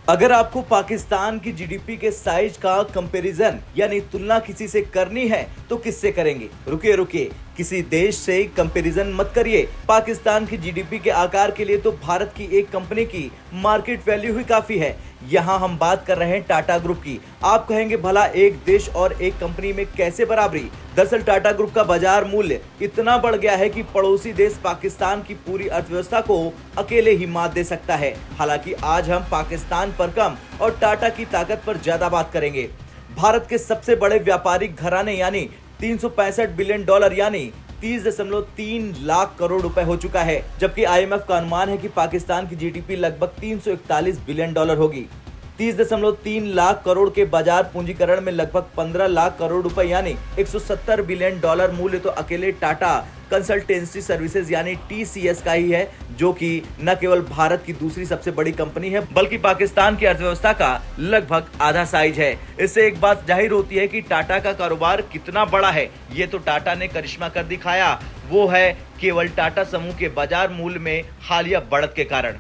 अगर आपको पाकिस्तान की जीडीपी के साइज का कंपैरिजन यानी तुलना किसी से करनी है तो किससे करेंगे? रुकिए रुकिए, किसी देश से कंपैरिजन मत करिए। पाकिस्तान की जीडीपी के आकार के लिए तो भारत की एक कंपनी की मार्केट वैल्यू ही काफी है। यहाँ हम बात कर रहे हैं टाटा ग्रुप की। आप कहेंगे भला एक देश और एक कंपनी में कैसे बराबरी? दरअसल टाटा ग्रुप का बाजार मूल्य इतना बढ़ गया है कि पड़ोसी देश पाकिस्तान की पूरी अर्थव्यवस्था को अकेले ही मात दे सकता है। हालांकि आज हम पाकिस्तान पर कम और टाटा की ताकत पर ज्यादा बात करेंगे। भारत के सबसे बड़े व्यापारिक घराने यानी 365 बिलियन डॉलर यानी 30.3 लाख करोड़ रुपए हो चुका है, जबकि आईएमएफ का अनुमान है कि पाकिस्तान की जीडीपी लगभग 341 बिलियन डॉलर होगी। 30.3 लाख करोड़ के बाजार पूंजीकरण में लगभग 15 लाख करोड़ रुपए यानी 170 बिलियन डॉलर मूल्य तो अकेले टाटा कंसल्टेंसी सर्विसेज यानी टीसीएस का ही है, जो कि न केवल भारत की दूसरी सबसे बड़ी कंपनी है बल्कि पाकिस्तान की अर्थव्यवस्था का लगभग आधा साइज है। इससे एक बात जाहिर होती है कि टाटा का कारोबार कितना बड़ा है। ये तो टाटा ने करिश्मा कर दिखाया, वो है केवल टाटा समूह के बाजार मूल्य में हालिया बढ़त के कारण।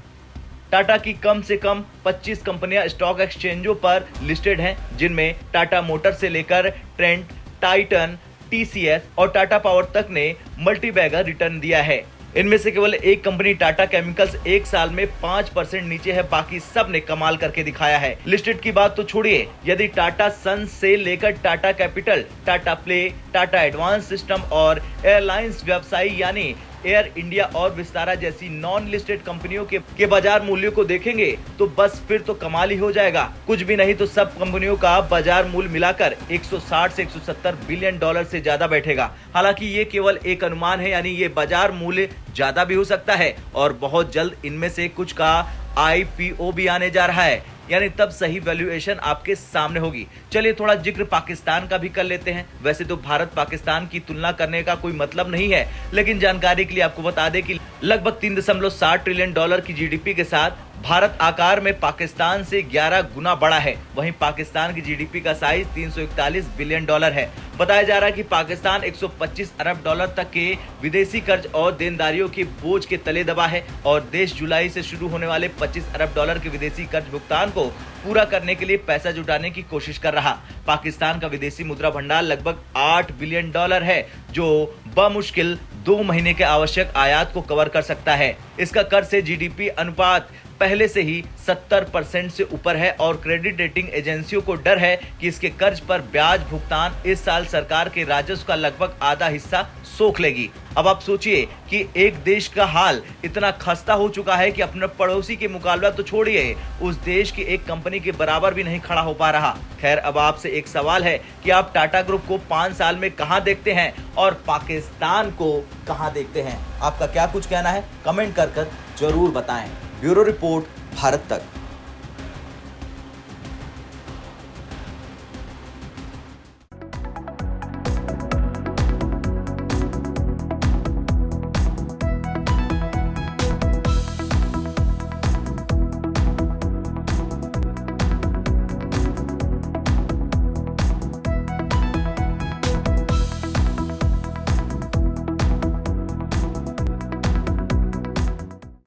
टाटा की कम से कम 25 कंपनियां स्टॉक एक्सचेंजों पर लिस्टेड हैं, जिनमें टाटा मोटर से लेकर ट्रेंट, टाइटन, टीसीएस और टाटा पावर तक ने मल्टी बैगर रिटर्न दिया है। इनमें से केवल एक कंपनी टाटा केमिकल्स एक साल में 5% नीचे है, बाकी सब ने कमाल करके दिखाया है। लिस्टेड की बात तो छोड़िए, यदि टाटा सन्स से लेकर Tata capital, Tata play, Tata advance system और एयरलाइंस व्यवसायी यानी एयर इंडिया और विस्तारा जैसी नॉन लिस्टेड कंपनियों के बाजार मूल्यों को देखेंगे तो बस फिर तो कमाल ही हो जाएगा। कुछ भी नहीं तो सब कंपनियों का बाजार मूल्य मिलाकर 160 से 170 बिलियन डॉलर से ज्यादा बैठेगा। हालांकि ये केवल एक अनुमान है, यानी ये बाजार मूल्य ज्यादा भी हो सकता है और बहुत जल्द इनमें से कुछ का आईपीओ भी आने जा रहा है, यानी तब सही वैल्यूएशन आपके सामने होगी। चलिए थोड़ा जिक्र पाकिस्तान का भी कर लेते हैं। वैसे तो भारत पाकिस्तान की तुलना करने का कोई मतलब नहीं है, लेकिन जानकारी के लिए आपको बता दें कि लगभग 3.7 ट्रिलियन डॉलर की जीडीपी के साथ भारत आकार में पाकिस्तान से 11 गुना बड़ा है। वहीं पाकिस्तान की जीडीपी का साइज 341 बिलियन डॉलर है। बताया जा रहा है कि पाकिस्तान 125 अरब डॉलर तक के विदेशी कर्ज और देनदारियों के बोझ के तले दबा है और देश जुलाई से शुरू होने वाले 25 अरब डॉलर के विदेशी कर्ज भुगतान को पूरा करने के लिए पैसा जुटाने की कोशिश कर रहा। पाकिस्तान का विदेशी मुद्रा भंडार लगभग 8 बिलियन डॉलर है, जो बमुश्किल 2 महीने के आवश्यक आयात को कवर कर सकता है। इसका कर्ज से जीडीपी अनुपात पहले से ही 70% से ऊपर है और क्रेडिट रेटिंग एजेंसियों को डर है कि इसके कर्ज पर ब्याज भुगतान इस साल सरकार के राजस्व का लगभग आधा हिस्सा सोख लेगी। अब आप सोचिए कि एक देश का हाल इतना खस्ता हो चुका है कि अपने पड़ोसी के मुकाबला तो छोड़िए, उस देश की एक कंपनी के बराबर भी नहीं खड़ा हो पा रहा। खैर, अब आपसे एक सवाल है कि आप टाटा ग्रुप को 5 साल में कहां देखते हैं और पाकिस्तान को कहां देखते हैं? आपका क्या कुछ कहना है? कमेंट कर जरूर बताएं। ब्यूरो रिपोर्ट, भारत तक।